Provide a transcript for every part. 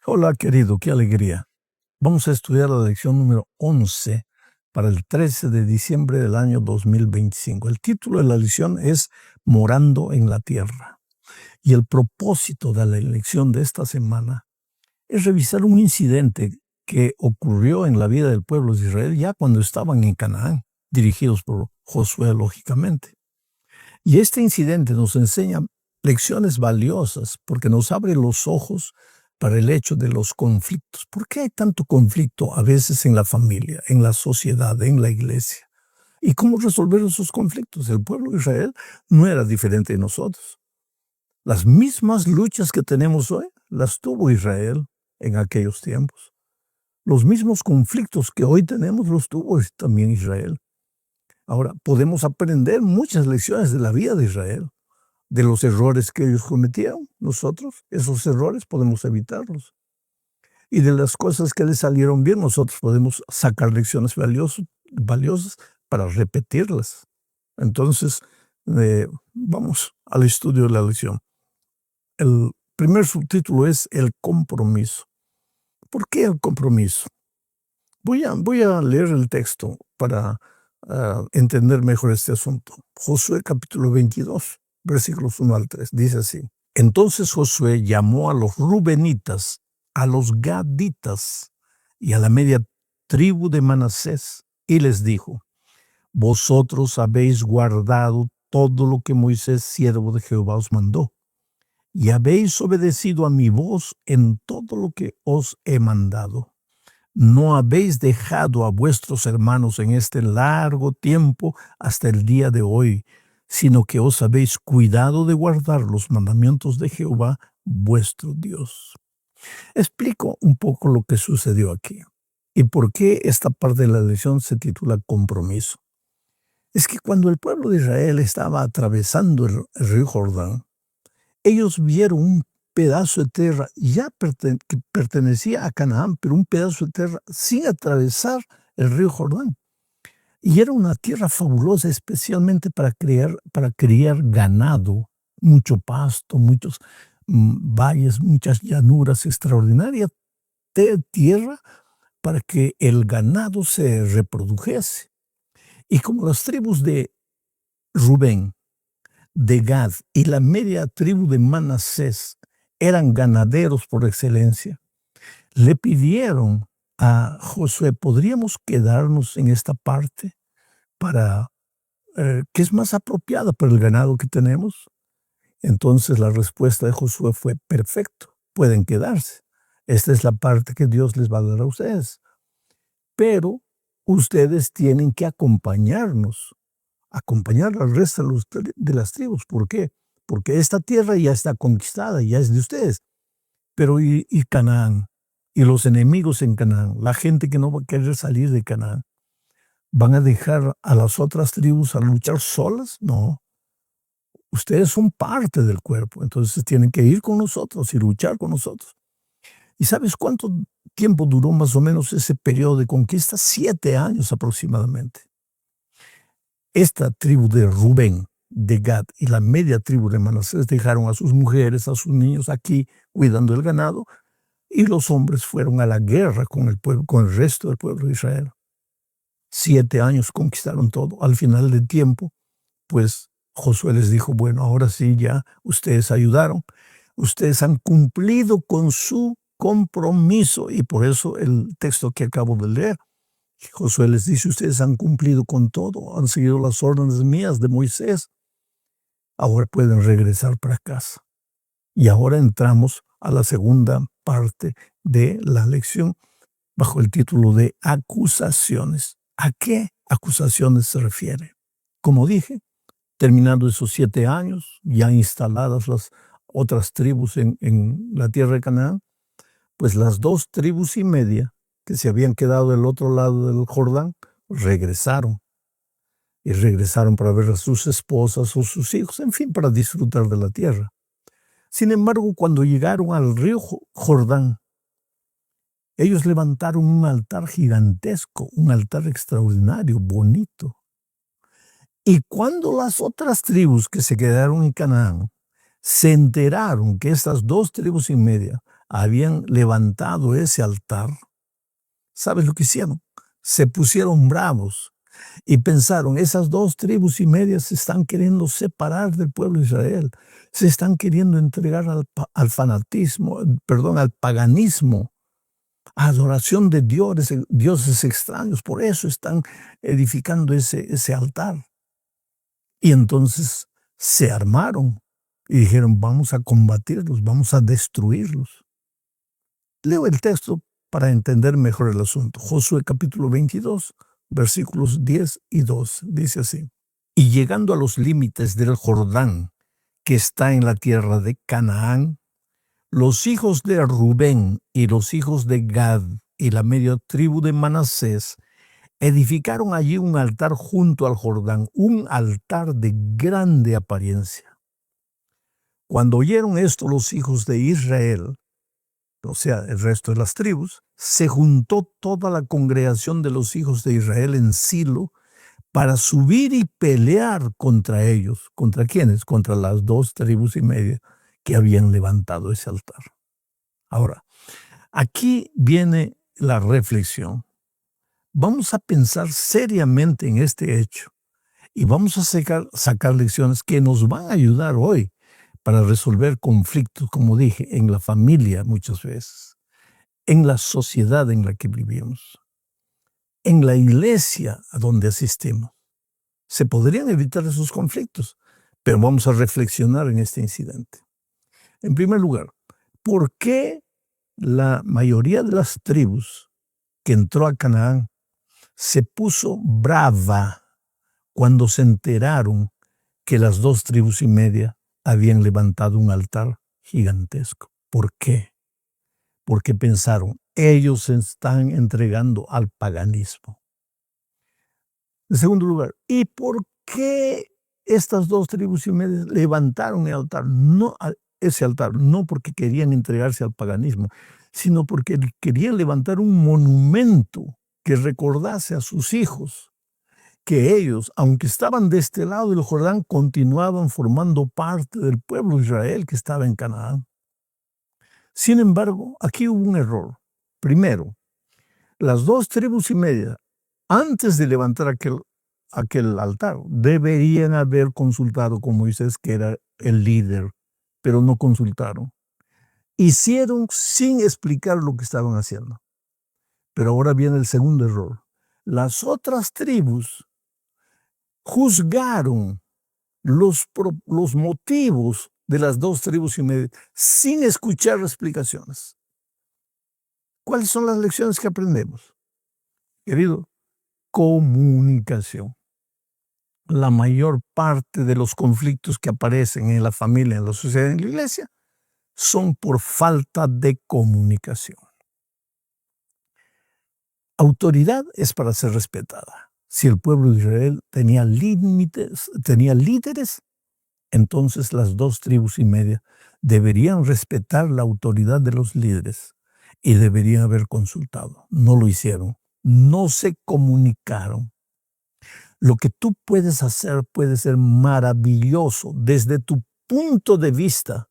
Hola querido, qué alegría. Vamos a estudiar la lección número 11 para el 13 de diciembre del año 2025. El título de la lección es Morando en la Tierra. Y el propósito de la lección de esta semana es revisar un incidente que ocurrió en la vida del pueblo de Israel ya cuando estaban en Canaán, dirigidos por Josué, lógicamente. Y este incidente nos enseña lecciones valiosas porque nos abre los ojos para el hecho de los conflictos. ¿Por qué hay tanto conflicto a veces en la familia, en la sociedad, en la iglesia? ¿Y cómo resolver esos conflictos? El pueblo de Israel no era diferente de nosotros. Las mismas luchas que tenemos hoy las tuvo Israel en aquellos tiempos. Los mismos conflictos que hoy tenemos los tuvo también Israel. Ahora, podemos aprender muchas lecciones de la vida de Israel, de los errores que ellos cometieron. Nosotros, esos errores podemos evitarlos. Y de las cosas que les salieron bien, nosotros podemos sacar lecciones valiosas para repetirlas. Entonces, vamos al estudio de la lección. El primer subtítulo es el compromiso. ¿Por qué el compromiso? Voy a leer el texto para entender mejor este asunto. Josué capítulo 22, versículos 1 al 3, dice así. Entonces Josué llamó a los rubenitas, a los gaditas y a la media tribu de Manasés y les dijo: vosotros habéis guardado todo lo que Moisés, siervo de Jehová, os mandó, y habéis obedecido a mi voz en todo lo que os he mandado. No habéis dejado a vuestros hermanos en este largo tiempo hasta el día de hoy, sino que os habéis cuidado de guardar los mandamientos de Jehová, vuestro Dios. Explico un poco lo que sucedió aquí y por qué esta parte de la lección se titula compromiso. Es que cuando el pueblo de Israel estaba atravesando el río Jordán, ellos vieron un pedazo de tierra ya que pertenecía a Canaán, pero un pedazo de tierra sin atravesar el río Jordán. Y era una tierra fabulosa, especialmente para criar ganado, mucho pasto, muchos valles, muchas llanuras, extraordinaria tierra para que el ganado se reprodujese. Y como las tribus de Rubén, de Gad y la media tribu de Manasés eran ganaderos por excelencia, le pidieron a Josué: ¿podríamos quedarnos en esta parte que es más apropiada para el ganado que tenemos? Entonces la respuesta de Josué fue: perfecto, pueden quedarse. Esta es la parte que Dios les va a dar a ustedes. Pero ustedes tienen que acompañar al resto de las tribus. ¿Por qué? Porque esta tierra ya está conquistada, ya es de ustedes. Pero ¿y Canaán? Y los enemigos en Canaán, la gente que no va a querer salir de Canaán, ¿van a dejar a las otras tribus a luchar solas? No. Ustedes son parte del cuerpo, entonces tienen que ir con nosotros y luchar con nosotros. ¿Y sabes cuánto tiempo duró más o menos ese periodo de conquista? 7 años aproximadamente. Esta tribu de Rubén, de Gad y la media tribu de Manasés dejaron a sus mujeres, a sus niños aquí cuidando el ganado, y los hombres fueron a la guerra con el pueblo, con el resto del pueblo de Israel. 7 años conquistaron todo. Al final del tiempo, pues Josué les dijo: bueno, ahora sí, ya ustedes ayudaron, ustedes han cumplido con su compromiso. Y por eso el texto que acabo de leer, Josué les dice: ustedes han cumplido con todo, han seguido las órdenes mías de Moisés, ahora pueden regresar para casa. Y ahora entramos a la segunda parte de la lección bajo el título de acusaciones. ¿A qué acusaciones se refiere? Como dije, terminando esos 7 años, ya instaladas las otras tribus en la tierra de Canaán, pues las 2 tribus y media que se habían quedado del otro lado del Jordán regresaron. Y regresaron para ver a sus esposas o sus hijos, en fin, para disfrutar de la tierra. Sin embargo, cuando llegaron al río Jordán, ellos levantaron un altar gigantesco, un altar extraordinario, bonito. Y cuando las otras tribus que se quedaron en Canaán se enteraron que estas 2,5 tribus habían levantado ese altar, ¿sabes lo que hicieron? Se pusieron bravos y pensaron, esas 2,5 tribus se están queriendo separar del pueblo de Israel, se están queriendo entregar al fanatismo, perdón, al paganismo, a adoración de dioses extraños, por eso están edificando ese altar. Y entonces se armaron y dijeron, vamos a combatirlos, vamos a destruirlos. Leo el texto para entender mejor el asunto. Josué capítulo 22, versículos 10 y 2, dice así. Y llegando a los límites del Jordán, que está en la tierra de Canaán, los hijos de Rubén y los hijos de Gad y la media tribu de Manasés edificaron allí un altar junto al Jordán, un altar de grande apariencia. Cuando oyeron esto los hijos de Israel, o sea, el resto de las tribus, se juntó toda la congregación de los hijos de Israel en Silo para subir y pelear contra ellos. ¿Contra quiénes? Contra las 2,5 tribus que habían levantado ese altar. Ahora, aquí viene la reflexión. Vamos a pensar seriamente en este hecho y vamos a sacar lecciones que nos van a ayudar hoy para resolver conflictos, como dije, en la familia muchas veces, en la sociedad en la que vivimos, en la iglesia a donde asistimos. Se podrían evitar esos conflictos, pero vamos a reflexionar en este incidente. En primer lugar, ¿por qué la mayoría de las tribus que entró a Canaán se puso brava cuando se enteraron que las 2,5 tribus habían levantado un altar gigantesco? ¿Por qué? Porque pensaron, ellos se están entregando al paganismo. En segundo lugar, ¿y por qué estas 2,5 tribus levantaron ese altar? No porque querían entregarse al paganismo, sino porque querían levantar un monumento que recordase a sus hijos que ellos, aunque estaban de este lado del Jordán, continuaban formando parte del pueblo de Israel que estaba en Canaán. Sin embargo, aquí hubo un error. Primero, las 2,5 tribus, antes de levantar aquel altar, deberían haber consultado con Moisés, que era el líder, pero no consultaron. Hicieron sin explicar lo que estaban haciendo. Pero ahora viene el segundo error. Las otras tribus juzgaron los motivos de las 2,5 tribus sin escuchar explicaciones. ¿Cuáles son las lecciones que aprendemos? Querido, comunicación. La mayor parte de los conflictos que aparecen en la familia, en la sociedad, en la iglesia, son por falta de comunicación. Autoridad es para ser respetada. Si el pueblo de Israel tenía líderes, entonces las 2,5 tribus deberían respetar la autoridad de los líderes y deberían haber consultado. No lo hicieron. No se comunicaron. Lo que tú puedes hacer puede ser maravilloso desde tu punto de vista,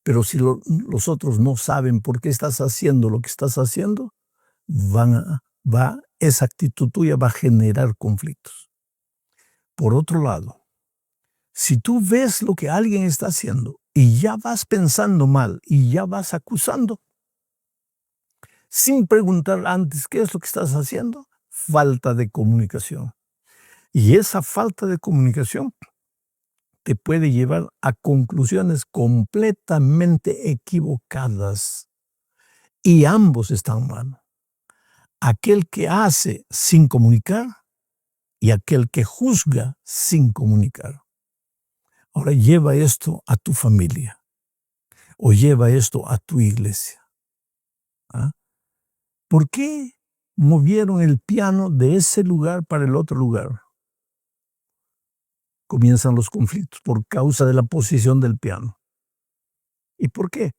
pero si los otros no saben por qué estás haciendo lo que estás haciendo, esa actitud tuya va a generar conflictos. Por otro lado, si tú ves lo que alguien está haciendo y ya vas pensando mal y ya vas acusando, sin preguntar antes qué es lo que estás haciendo, falta de comunicación. Y esa falta de comunicación te puede llevar a conclusiones completamente equivocadas. Y ambos están mal. Aquel que hace sin comunicar y aquel que juzga sin comunicar. Ahora lleva esto a tu familia o lleva esto a tu iglesia. ¿Ah? ¿Por qué movieron el piano de ese lugar para el otro lugar? Comienzan los conflictos por causa de la posición del piano. ¿Y por qué?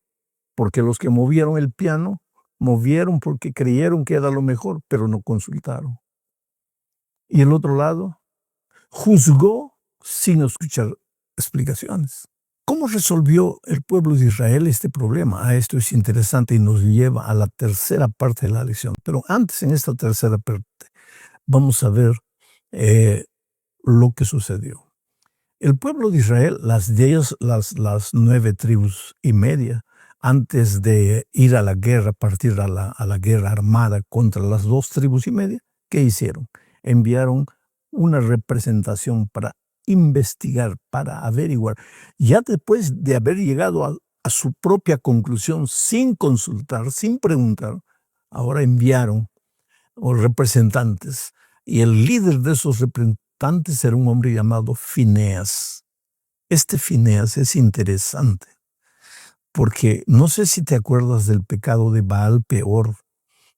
Porque los que movieron el piano, movieron porque creyeron que era lo mejor, pero no consultaron. Y el otro lado juzgó sin escuchar explicaciones. ¿Cómo resolvió el pueblo de Israel este problema? Esto es interesante y nos lleva a la tercera parte de la lección. Pero antes, en esta tercera parte, vamos a ver lo que sucedió. El pueblo de Israel, las 9 tribus y media, antes de ir a la guerra, partir a la guerra armada contra las 2 tribus y media, ¿qué hicieron? Enviaron una representación para investigar, para averiguar. Ya después de haber llegado a su propia conclusión, sin consultar, sin preguntar, ahora enviaron representantes. Y el líder de esos representantes era un hombre llamado Fineas. Este Fineas es interesante, porque no sé si te acuerdas del pecado de Baal Peor,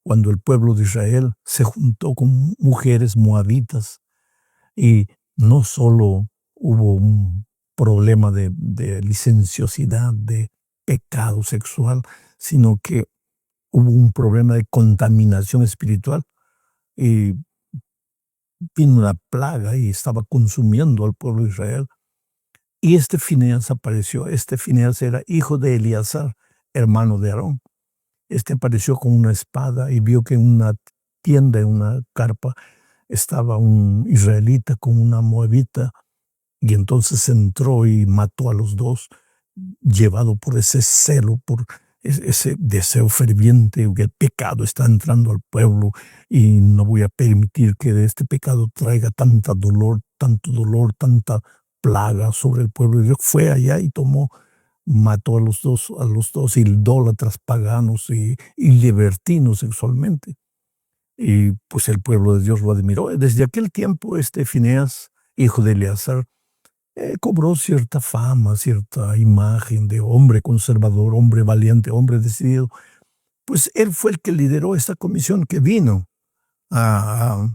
cuando el pueblo de Israel se juntó con mujeres moabitas y no solo hubo un problema de licenciosidad, de pecado sexual, sino que hubo un problema de contaminación espiritual y vino una plaga y estaba consumiendo al pueblo de Israel. Y este Fineas apareció. Este Fineas era hijo de Eleazar, hermano de Aarón. Este apareció con una espada y vio que en una tienda, en una carpa, estaba un israelita con una moabita, y entonces entró y mató a los dos, llevado por ese celo, por ese deseo ferviente, que el pecado está entrando al pueblo y no voy a permitir que este pecado traiga tanto dolor, tanta plaga sobre el pueblo. Y fue allá y mató a los dos idólatras paganos y libertinos sexualmente. Y pues el pueblo de Dios lo admiró. Desde aquel tiempo este Fineas, hijo de Eleazar, cobró cierta fama, cierta imagen de hombre conservador, hombre valiente, hombre decidido. Pues él fue el que lideró esta comisión que vino a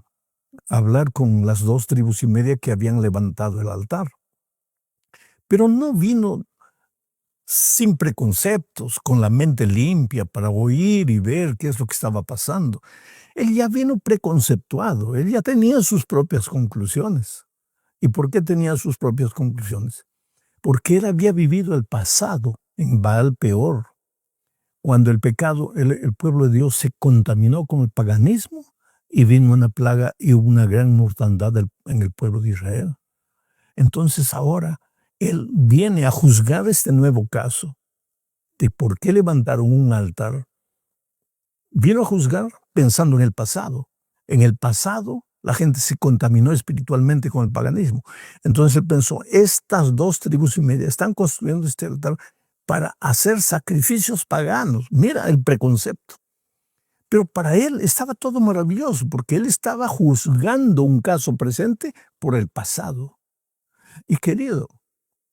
hablar con las 2 tribus y media que habían levantado el altar. Pero no vino sin preconceptos, con la mente limpia para oír y ver qué es lo que estaba pasando. Él ya vino preconceptuado, él ya tenía sus propias conclusiones. ¿Y por qué tenía sus propias conclusiones? Porque él había vivido el pasado en Baal Peor, cuando el pecado, el pueblo de Dios se contaminó con el paganismo y vino una plaga y una gran mortandad en el pueblo de Israel. Entonces ahora él viene a juzgar este nuevo caso de por qué levantaron un altar. Vino a juzgar pensando en el pasado. En el pasado la gente se contaminó espiritualmente con el paganismo. Entonces él pensó, estas 2 tribus y media están construyendo este altar para hacer sacrificios paganos. Mira el preconcepto. Pero para él estaba todo maravilloso, porque él estaba juzgando un caso presente por el pasado. Y querido,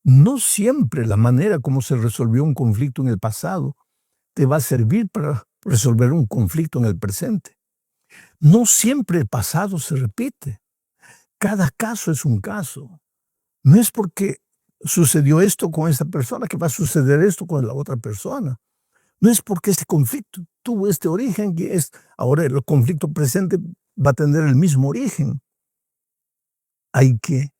no siempre la manera como se resolvió un conflicto en el pasado te va a servir para resolver un conflicto en el presente. No siempre el pasado se repite. Cada caso es un caso. No es porque sucedió esto con esta persona que va a suceder esto con la otra persona. No es porque este conflicto tuvo este origen que ahora el conflicto presente va a tener el mismo origen. Hay que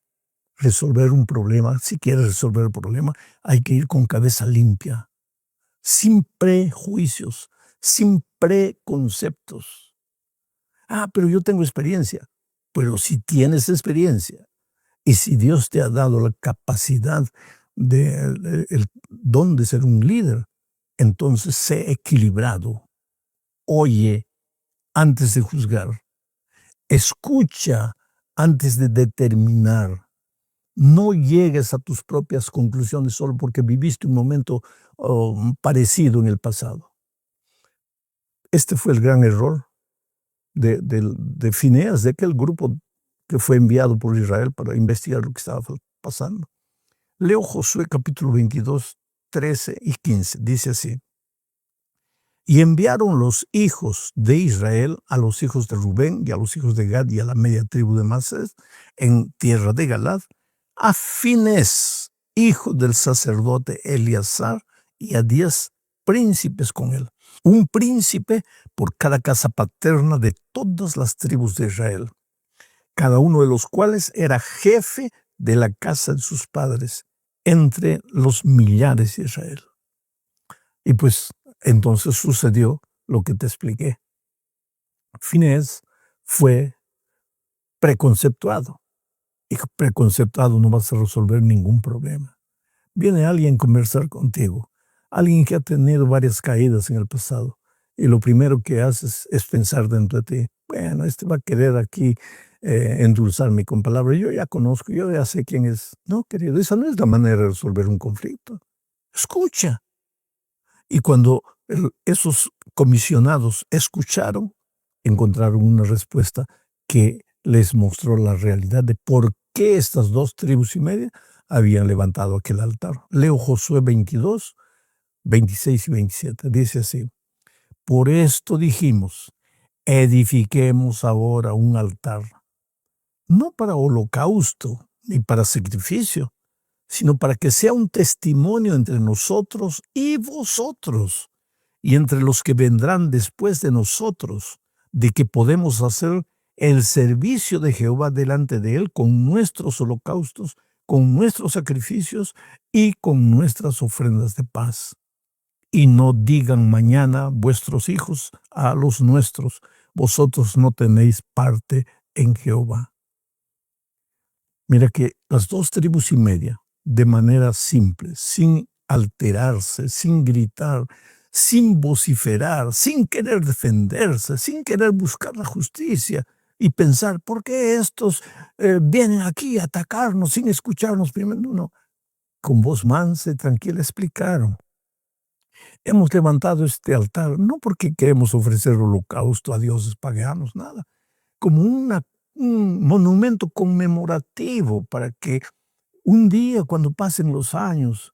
resolver un problema. Si quieres resolver el problema, hay que ir con cabeza limpia, sin prejuicios, sin preconceptos. Pero yo tengo experiencia. Pero si tienes experiencia y si Dios te ha dado la capacidad, el don de ser un líder, entonces sé equilibrado. Oye antes de juzgar. Escucha antes de determinar. No llegues a tus propias conclusiones solo porque viviste un momento parecido en el pasado. Este fue el gran error de Fineas, de aquel grupo que fue enviado por Israel para investigar lo que estaba pasando. Leo Josué capítulo 22, 13 y 15. Dice así. Y enviaron los hijos de Israel a los hijos de Rubén y a los hijos de Gad y a la media tribu de Manasés en tierra de Galad, a Finés, hijo del sacerdote Eleazar, y a 10 príncipes con él. Un príncipe por cada casa paterna de todas las tribus de Israel, cada uno de los cuales era jefe de la casa de sus padres entre los millares de Israel. Y pues entonces sucedió lo que te expliqué. Finés fue preconceptuado. Y preconceptuado no vas a resolver ningún problema. Viene alguien a conversar contigo, alguien que ha tenido varias caídas en el pasado, y lo primero que haces es pensar dentro de ti, bueno, este va a querer aquí endulzarme con palabras, yo ya conozco, yo ya sé quién es. No, querido, esa no es la manera de resolver un conflicto. Escucha. Y cuando esos comisionados escucharon, encontraron una respuesta que les mostró la realidad de por qué estas 2,5 tribus habían levantado aquel altar. Leo Josué 22, 26 y 27. Dice así: por esto dijimos, edifiquemos ahora un altar, no para holocausto ni para sacrificio, sino para que sea un testimonio entre nosotros y vosotros, y entre los que vendrán después de nosotros, de que podemos hacer el servicio de Jehová delante de él con nuestros holocaustos, con nuestros sacrificios y con nuestras ofrendas de paz. Y no digan mañana vuestros hijos a los nuestros, vosotros no tenéis parte en Jehová. Mira que las 2,5 tribus, de manera simple, sin alterarse, sin gritar, sin vociferar, sin querer defenderse, sin querer buscar la justicia y pensar, ¿por qué estos vienen aquí a atacarnos sin escucharnos primero? No, con voz mansa y tranquila explicaron. Hemos levantado este altar no porque queremos ofrecer holocausto a dioses paganos, nada, como un monumento conmemorativo para que un día, cuando pasen los años,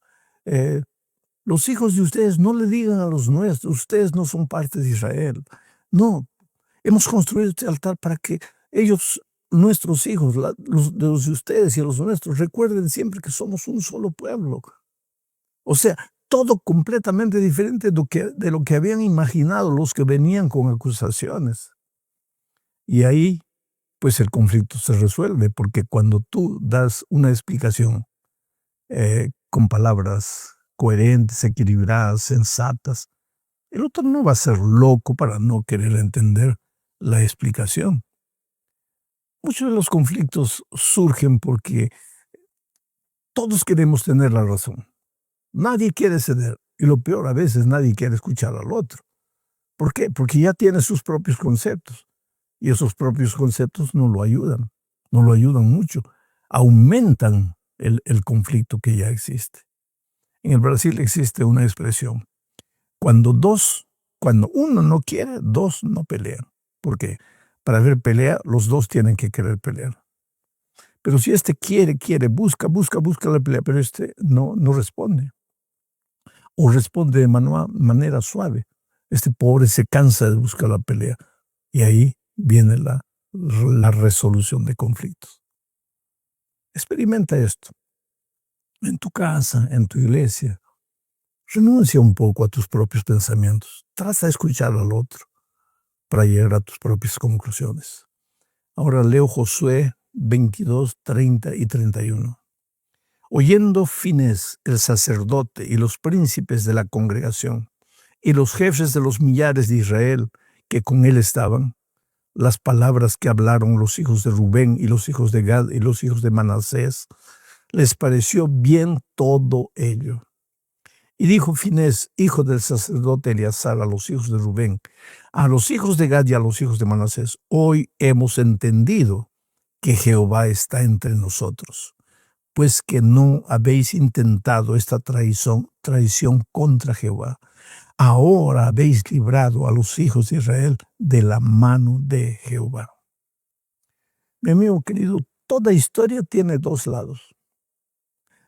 los hijos de ustedes no le digan a los nuestros, ustedes no son parte de Israel. No, hemos construido este altar para que ellos, nuestros hijos, los de ustedes y los nuestros, recuerden siempre que somos un solo pueblo. O sea, todo completamente diferente de lo que habían imaginado los que venían con acusaciones. Y ahí, pues el conflicto se resuelve, porque cuando tú das una explicación con palabras coherentes, equilibradas, sensatas, el otro no va a ser loco para no querer entender la explicación. Muchos de los conflictos surgen porque todos queremos tener la razón. Nadie quiere ceder. Y lo peor, a veces nadie quiere escuchar al otro. ¿Por qué? Porque ya tiene sus propios conceptos. Y esos propios conceptos no lo ayudan mucho. Aumentan el conflicto que ya existe. En el Brasil existe una expresión: cuando uno no quiere, dos no pelean. ¿Por qué? Para haber pelea, los dos tienen que querer pelear. Pero si este quiere, busca la pelea, pero este no responde. O responde de manera suave. Este pobre se cansa de buscar la pelea. Y ahí viene la resolución de conflictos. Experimenta esto. En tu casa, en tu iglesia. Renuncia un poco a tus propios pensamientos. Trata de escuchar al otro para llegar a tus propias conclusiones. Ahora leo Josué 22, 30 y 31. Oyendo Finés, el sacerdote, y los príncipes de la congregación, y los jefes de los millares de Israel que con él estaban, las palabras que hablaron los hijos de Rubén y los hijos de Gad y los hijos de Manasés, les pareció bien todo ello. Y dijo Finés, hijo del sacerdote Eleazar, a los hijos de Rubén, a los hijos de Gad y a los hijos de Manasés: hoy hemos entendido que Jehová está entre nosotros, pues que no habéis intentado esta traición contra Jehová. Ahora habéis librado a los hijos de Israel de la mano de Jehová. Mi amigo querido, toda historia tiene dos lados.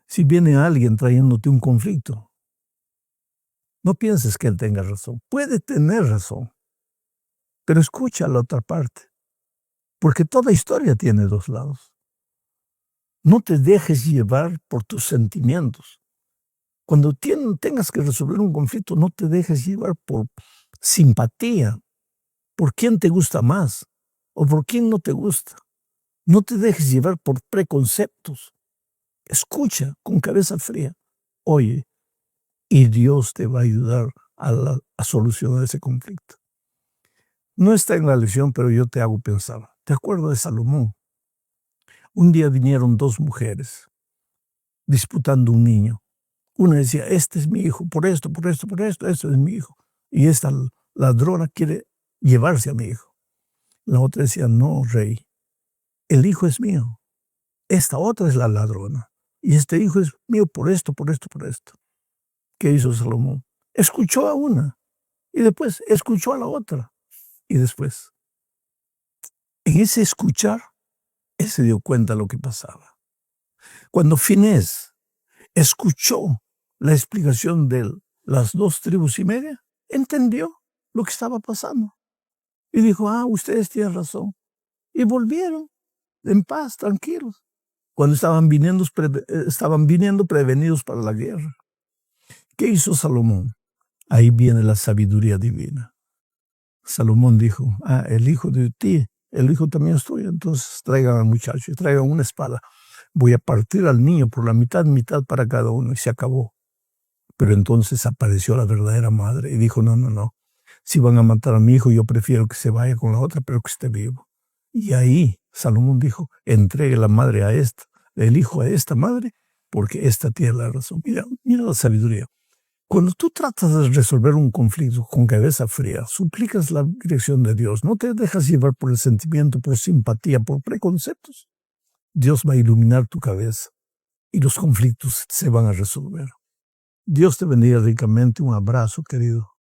Si viene alguien trayéndote un conflicto, no pienses que él tenga razón. Puede tener razón, pero escucha la otra parte, porque toda historia tiene dos lados. No te dejes llevar por tus sentimientos. Cuando tengas que resolver un conflicto, no te dejes llevar por simpatía, por quién te gusta más o por quién no te gusta. No te dejes llevar por preconceptos. escucha con cabeza fría, oye, y Dios te va a ayudar a solucionar ese conflicto. No está en la lección, pero yo te hago pensar. ¿Te acuerdas de Salomón? Un día vinieron dos mujeres disputando un niño. Una decía, este es mi hijo, por esto, este es mi hijo. Y esta ladrona quiere llevarse a mi hijo. La otra decía, no, rey, el hijo es mío. Esta otra es la ladrona. Y este hijo es mío por esto. ¿Qué hizo Salomón? Escuchó a una y después escuchó a la otra. Y después, en ese escuchar, él se dio cuenta de lo que pasaba. Cuando Finés escuchó la explicación de las 2,5 tribus, entendió lo que estaba pasando. Y dijo, ustedes tienen razón. Y volvieron en paz, tranquilos, cuando estaban viniendo prevenidos para la guerra. ¿Qué hizo Salomón? Ahí viene la sabiduría divina. Salomón dijo, el hijo de ti, el hijo también es tuyo, entonces traigan al muchacho, traigan una espada. Voy a partir al niño por la mitad para cada uno, y se acabó. Pero entonces apareció la verdadera madre y dijo, no, si van a matar a mi hijo, yo prefiero que se vaya con la otra, pero que esté vivo. Y ahí Salomón dijo, entregue la madre a esta, el hijo a esta madre, porque esta tiene la razón. Mira la sabiduría. Cuando tú tratas de resolver un conflicto con cabeza fría, suplicas la dirección de Dios, no te dejas llevar por el sentimiento, por simpatía, por preconceptos. Dios va a iluminar tu cabeza y los conflictos se van a resolver. Dios te bendiga ricamente. Un abrazo, querido.